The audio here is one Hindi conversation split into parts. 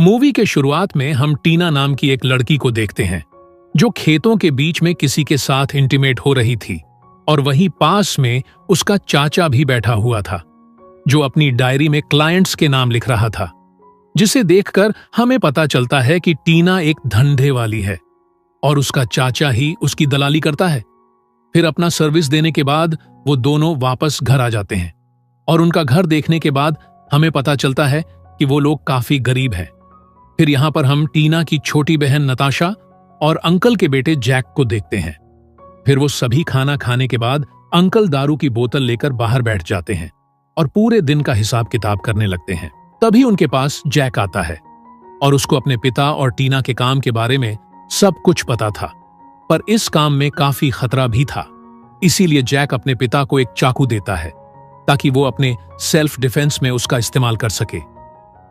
मूवी के शुरुआत में हम टीना नाम की एक लड़की को देखते हैं जो खेतों के बीच में किसी के साथ इंटीमेट हो रही थी और वहीं पास में उसका चाचा भी बैठा हुआ था जो अपनी डायरी में क्लाइंट्स के नाम लिख रहा था, जिसे देखकर हमें पता चलता है कि टीना एक धंधे वाली है और उसका चाचा ही उसकी दलाली करता है। फिर अपना सर्विस देने के बाद वो दोनों वापस घर आ जाते हैं और उनका घर देखने के बाद हमें पता चलता है कि वो लोग काफी गरीब हैं। फिर यहां पर हम टीना की छोटी बहन नताशा और अंकल के बेटे जैक को देखते हैं। फिर वो सभी खाना खाने के बाद अंकल दारू की बोतल लेकर बाहर बैठ जाते हैं और पूरे दिन का हिसाब किताब करने लगते हैं। तभी उनके पास जैक आता है और उसको अपने पिता और टीना के काम के बारे में सब कुछ पता था, पर इस काम में काफी खतरा भी था। इसीलिए जैक अपने पिता को एक चाकू देता है ताकि वो अपने सेल्फ डिफेंस में उसका इस्तेमाल कर सके।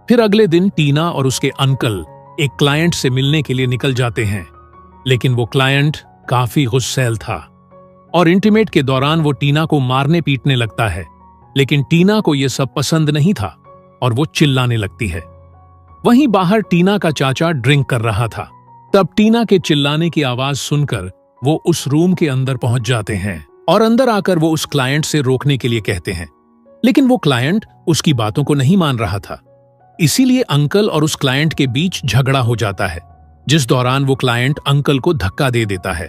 फिर अगले दिन टीना और उसके अंकल एक क्लाइंट से मिलने के लिए निकल जाते हैं, लेकिन वो क्लाइंट काफी गुस्सैल था और इंटीमेट के दौरान वो टीना को मारने पीटने लगता है, लेकिन टीना को यह सब पसंद नहीं था और वो चिल्लाने लगती है। वहीं बाहर टीना का चाचा ड्रिंक कर रहा था। तब टीना के चिल्लाने की आवाज सुनकर वो उस रूम के अंदर पहुंच जाते हैं और अंदर आकर वो उस क्लाइंट से रोकने के लिए कहते हैं, लेकिन वो क्लाइंट उसकी बातों को नहीं मान रहा था। इसीलिए अंकल और उस क्लाइंट के बीच झगड़ा हो जाता है, जिस दौरान वो क्लाइंट अंकल को धक्का दे देता है।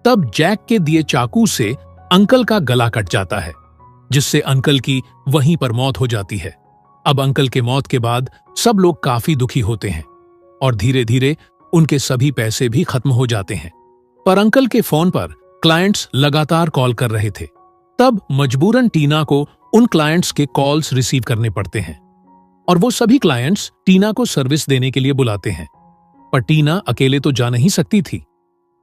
तब जैक के दिए चाकू से अंकल का गला कट जाता है, जिससे अंकल की वहीं पर मौत हो जाती है। अब अंकल के मौत के बाद सब लोग काफी दुखी होते हैं और धीरे धीरे उनके सभी पैसे भी खत्म हो जाते हैं। पर अंकल के फोन पर क्लाइंट्स लगातार कॉल कर रहे थे। तब मजबूरन टीना को उन क्लाइंट्स के कॉल्स रिसीव करने पड़ते हैं और वो सभी क्लाइंट्स टीना को सर्विस देने के लिए बुलाते हैं, पर टीना अकेले तो जा नहीं सकती थी।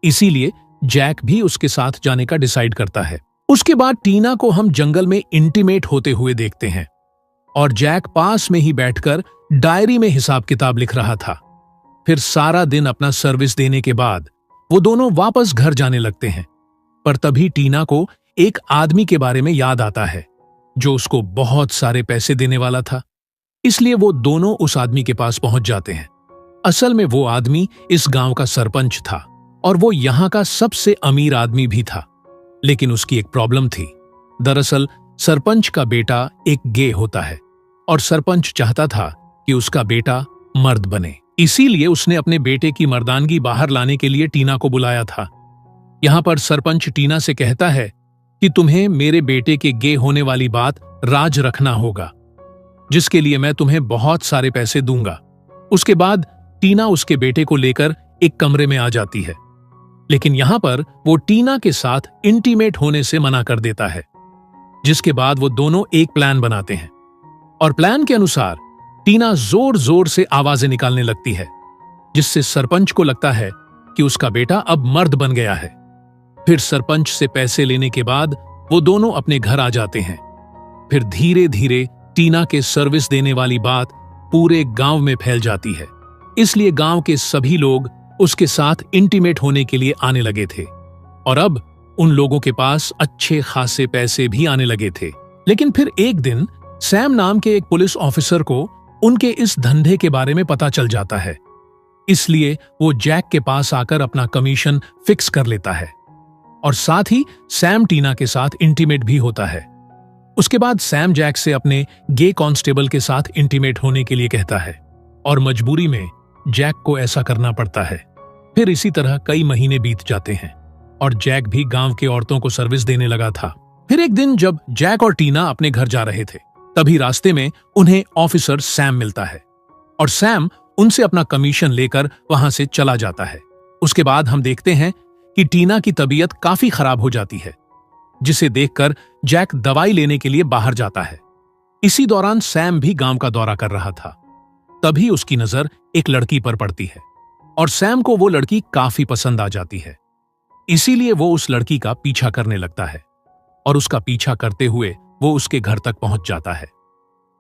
इसीलिए जैक भी उसके साथ जाने का डिसाइड करता है। उसके बाद टीना को हम जंगल में इंटीमेट होते हुए देखते हैं और जैक पास में ही बैठकर डायरी में हिसाब किताब लिख रहा था। फिर सारा दिन अपना सर्विस देने के बाद वो दोनों वापस घर जाने लगते हैं, पर तभी टीना को एक आदमी के बारे में याद आता है जो उसको बहुत सारे पैसे देने वाला था। इसलिए वो दोनों उस आदमी के पास पहुंच जाते हैं। असल में वो आदमी इस गांव का सरपंच था और वो यहां का सबसे अमीर आदमी भी था, लेकिन उसकी एक प्रॉब्लम थी। दरअसल सरपंच का बेटा एक गे होता है और सरपंच चाहता था कि उसका बेटा मर्द बने। इसीलिए उसने अपने बेटे की मर्दानगी बाहर लाने के लिए टीना को बुलाया था। यहां पर सरपंच टीना से कहता है कि तुम्हें मेरे बेटे के गे होने वाली बात राज रखना होगा, जिसके लिए मैं तुम्हें बहुत सारे पैसे दूंगा। उसके बाद टीना उसके बेटे को लेकर एक कमरे में आ जाती है, लेकिन यहां पर वो टीना के साथ इंटीमेट होने से मना कर देता है, जिसके बाद वो दोनों एक प्लान बनाते हैं और प्लान के अनुसार टीना जोर जोर से आवाजें निकालने लगती है, जिससे सरपंच को लगता है कि उसका बेटा अब मर्द बन गया है। फिर सरपंच से पैसे लेने के बाद वो दोनों अपने घर आ जाते हैं। फिर धीरे धीरे टीना के सर्विस देने वाली बात पूरे गांव में फैल जाती है, इसलिए गांव के सभी लोग उसके साथ इंटीमेट होने के लिए आने लगे थे और अब उन लोगों के पास अच्छे खासे पैसे भी आने लगे थे। लेकिन फिर एक दिन सैम नाम के एक पुलिस ऑफिसर को उनके इस धंधे के बारे में पता चल जाता है, इसलिए वो जैक के पास आकर अपना कमीशन फिक्स कर लेता है और साथ ही सैम टीना के साथ इंटीमेट भी होता है। उसके बाद सैम जैक से अपने गे कांस्टेबल के साथ इंटीमेट होने के लिए कहता है और मजबूरी में जैक को ऐसा करना पड़ता है। फिर इसी तरह कई महीने बीत जाते हैं और जैक भी गांव के औरतों को सर्विस देने लगा था। फिर एक दिन जब जैक और टीना अपने घर जा रहे थे, तभी रास्ते में उन्हें ऑफिसर सैम मिलता है और सैम उनसे अपना कमीशन लेकर वहां से चला जाता है। उसके बाद हम देखते हैं कि टीना की तबीयत काफी खराब हो जाती है, जिसे देखकर जैक दवाई लेने के लिए बाहर जाता है। इसी दौरान सैम भी गांव का दौरा कर रहा था। तभी उसकी नजर एक लड़की पर पड़ती है और सैम को वो लड़की काफी पसंद आ जाती है। इसीलिए वो उस लड़की का पीछा करने लगता है और उसका पीछा करते हुए वो उसके घर तक पहुंच जाता है।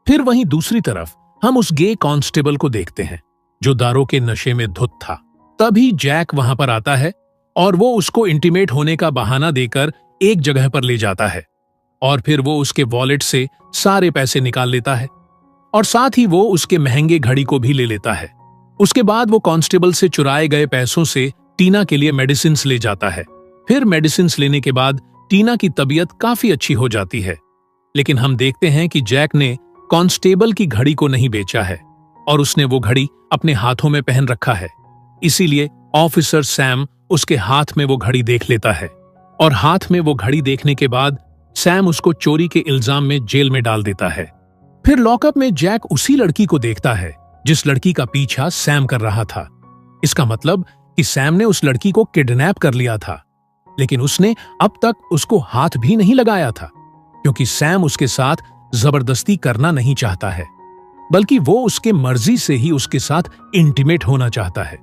फिर वहीं दूसरी तरफ हम उस गे कांस्टेबल को देखते हैं जो दारू के नशे में धुत था। तभी जैक वहां पर आता है और वो उसको इंटीमेट होने का बहाना देकर एक जगह पर ले जाता है और फिर वो उसके वॉलेट से सारे पैसे निकाल लेता है और साथ ही वो उसके महंगे घड़ी को भी ले लेता है। उसके बाद वो कांस्टेबल से चुराए गए पैसों से टीना के लिए मेडिसिन्स ले जाता है। फिर मेडिसिन्स लेने के बाद टीना की तबीयत काफी अच्छी हो जाती है। लेकिन हम देखते हैं कि जैक ने कांस्टेबल की घड़ी को नहीं बेचा है और उसने वो घड़ी अपने हाथों में पहन रखा है। इसीलिए ऑफिसर सैम उसके हाथ में वो घड़ी देख लेता है और हाथ में वो घड़ी देखने के बाद सैम उसको चोरी के इल्जाम में जेल में डाल देता है। फिर लॉकअप में जैक उसी लड़की को देखता है जिस लड़की का पीछा सैम कर रहा था। इसका मतलब कि सैम ने उस लड़की को किडनैप कर लिया था, लेकिन उसने अब तक उसको हाथ भी नहीं लगाया था, क्योंकि सैम उसके साथ जबरदस्ती करना नहीं चाहता है, बल्कि वो उसके मर्जी से ही उसके साथ इंटीमेट होना चाहता है।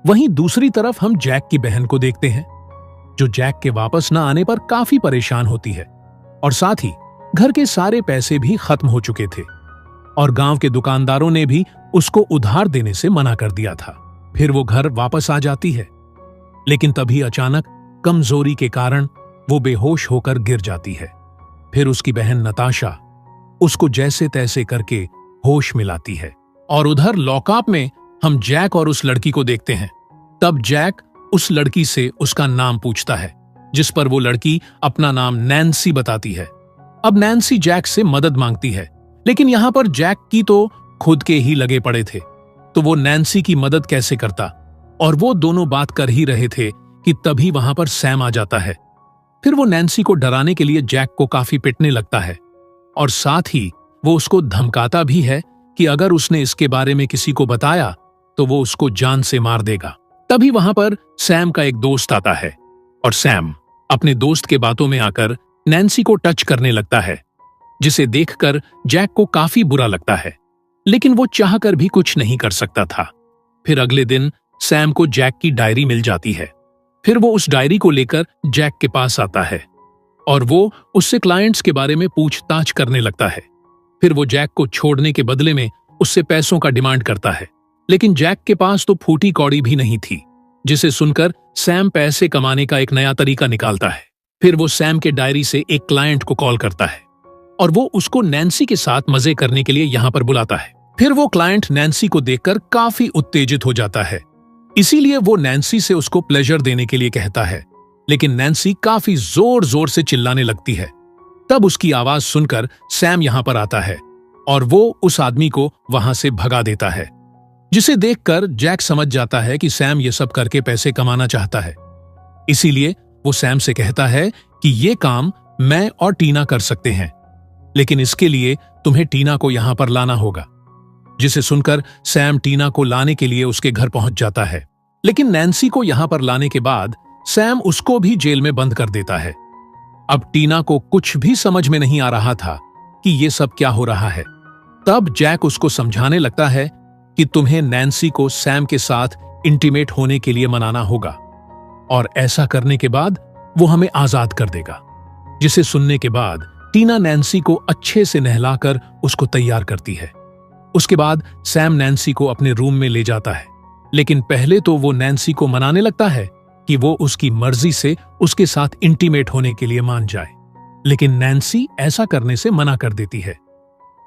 वहीं दूसरी तरफ हम जैक की बहन को देखते हैं, जो जैक के वापस न आने पर काफी परेशान होती है और साथ ही घर के सारे पैसे भी खत्म हो चुके थे और गांव के दुकानदारों ने भी उसको उधार देने से मना कर दिया था। फिर वो घर वापस आ जाती है, लेकिन तभी अचानक कमजोरी के कारण वो बेहोश होकर गिर जाती है। फिर उसकी बहन नताशा उसको जैसे तैसे करके होश मिलाती है और उधर लॉकअप में हम जैक और उस लड़की को देखते हैं। तब जैक उस लड़की से उसका नाम पूछता है, जिस पर वो लड़की अपना नाम नैन्सी बताती है। अब नैन्सी जैक से मदद मांगती है, लेकिन यहां पर जैक की तो खुद के ही लगे पड़े थे, तो वो नैन्सी की मदद कैसे करता। और वो दोनों बात कर ही रहे थे कि तभी वहां पर सैम आ जाता है। फिर वो नैन्सी को डराने के लिए जैक को काफी पिटने लगता है और साथ ही वो उसको धमकाता भी है कि अगर उसने इसके बारे में किसी को बताया तो वो उसको जान से मार देगा। तभी वहां पर सैम का एक दोस्त आता है और सैम अपने दोस्त के बातों में आकर नैन्सी को टच करने लगता है, जिसे देखकर जैक को काफी बुरा लगता है, लेकिन वो चाहकर भी कुछ नहीं कर सकता था। फिर अगले दिन सैम को जैक की डायरी मिल जाती है। फिर वो उस डायरी को लेकर जैक के पास आता है और वो उससे क्लाइंट्स के बारे में पूछताछ करने लगता है। फिर वो जैक को छोड़ने के बदले में उससे पैसों का डिमांड करता है, लेकिन जैक के पास तो फूटी कौड़ी भी नहीं थी, जिसे सुनकर सैम पैसे कमाने का एक नया तरीका निकालता है। फिर वो सैम के डायरी से एक क्लाइंट को कॉल करता है और वो उसको नैन्सी के साथ मजे करने के लिए यहां पर बुलाता है। फिर वो क्लाइंट नैन्सी को देखकर काफी उत्तेजित हो जाता है, इसीलिए वो नैन्सी से उसको प्लेजर देने के लिए कहता है, लेकिन नैन्सी काफी जोर जोर से चिल्लाने लगती है। तब उसकी आवाज सुनकर सैम यहां पर आता है और वो उस आदमी को वहां से भगा देता है, जिसे देखकर जैक समझ जाता है कि सैम ये सब करके पैसे कमाना चाहता है। इसीलिए वो सैम से कहता है कि ये काम मैं और टीना कर सकते हैं, लेकिन इसके लिए तुम्हें टीना को यहां पर लाना होगा। जिसे सुनकर सैम टीना को लाने के लिए उसके घर पहुंच जाता है, लेकिन नैन्सी को यहां पर लाने के बाद सैम उसको भी जेल में बंद कर देता है। अब टीना को कुछ भी समझ में नहीं आ रहा था कि ये सब क्या हो रहा है। तब जैक उसको समझाने लगता है कि तुम्हें नैन्सी को सैम के साथ इंटीमेट होने के लिए मनाना होगा और ऐसा करने के बाद वो हमें आजाद कर देगा। जिसे सुनने के बाद टीना नैन्सी को अच्छे से नहलाकर उसको तैयार करती है। उसके बाद सैम नैन्सी को अपने रूम में ले जाता है, लेकिन पहले तो वो नैन्सी को मनाने लगता है कि वो उसकी मर्जी से उसके साथ इंटीमेट होने के लिए मान जाए, लेकिन नैन्सी ऐसा करने से मना कर देती है।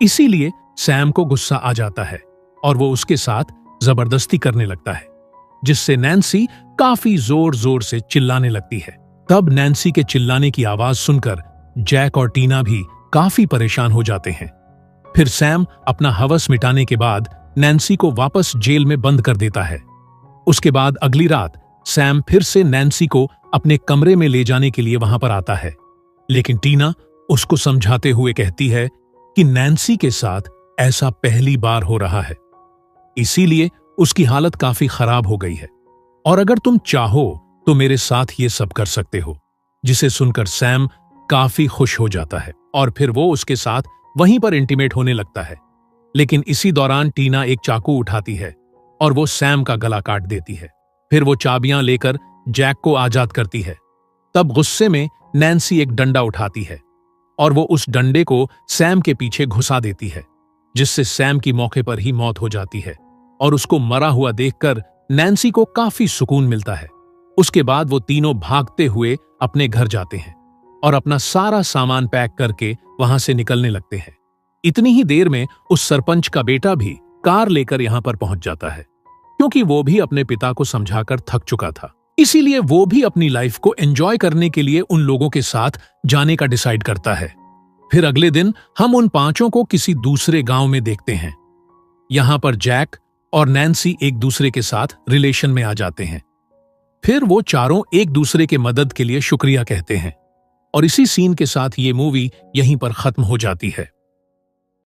इसीलिए सैम को गुस्सा आ जाता है और वो उसके साथ जबरदस्ती करने लगता है, जिससे नैन्सी काफी जोर जोर से चिल्लाने लगती है। तब नैन्सी के चिल्लाने की आवाज सुनकर जैक और टीना भी काफी परेशान हो जाते हैं। फिर सैम अपना हवस मिटाने के बाद नैन्सी को वापस जेल में बंद कर देता है। उसके बाद अगली रात सैम फिर से नैन्सी को अपने कमरे में ले जाने के लिए वहां पर आता है, लेकिन टीना उसको समझाते हुए कहती है कि नैन्सी के साथ ऐसा पहली बार हो रहा है, इसीलिए उसकी हालत काफी खराब हो गई है और अगर तुम चाहो तो मेरे साथ ये सब कर सकते हो। जिसे सुनकर सैम काफी खुश हो जाता है और फिर वो उसके साथ वहीं पर इंटीमेट होने लगता है, लेकिन इसी दौरान टीना एक चाकू उठाती है और वो सैम का गला काट देती है। फिर वो चाबियां लेकर जैक को आजाद करती है। तब गुस्से में नैन्सी एक डंडा उठाती है और वो उस डंडे को सैम के पीछे घुसा देती है, जिससे सैम की मौके पर ही मौत हो जाती है और उसको मरा हुआ देखकर नैन्सी को काफी सुकून मिलता है। उसके बाद वो तीनों भागते हुए अपने घर जाते हैं और अपना सारा सामान पैक करके वहां से निकलने लगते हैं। इतनी ही देर में उस सरपंच का बेटा भी कार लेकर यहां पर पहुंच जाता है क्योंकि वो भी अपने पिता को समझाकर थक चुका था। इसीलिए वो भी अपनी लाइफ को एंजॉय करने के लिए उन लोगों के साथ जाने का डिसाइड करता है। फिर अगले दिन हम उन पांचों को किसी दूसरे गांव में देखते हैं। यहां पर जैक और नैन्सी एक दूसरे के साथ रिलेशन में आ जाते हैं। फिर वो चारों एक दूसरे के मदद के लिए शुक्रिया कहते हैं और इसी सीन के साथ ये मूवी यहीं पर खत्म हो जाती है।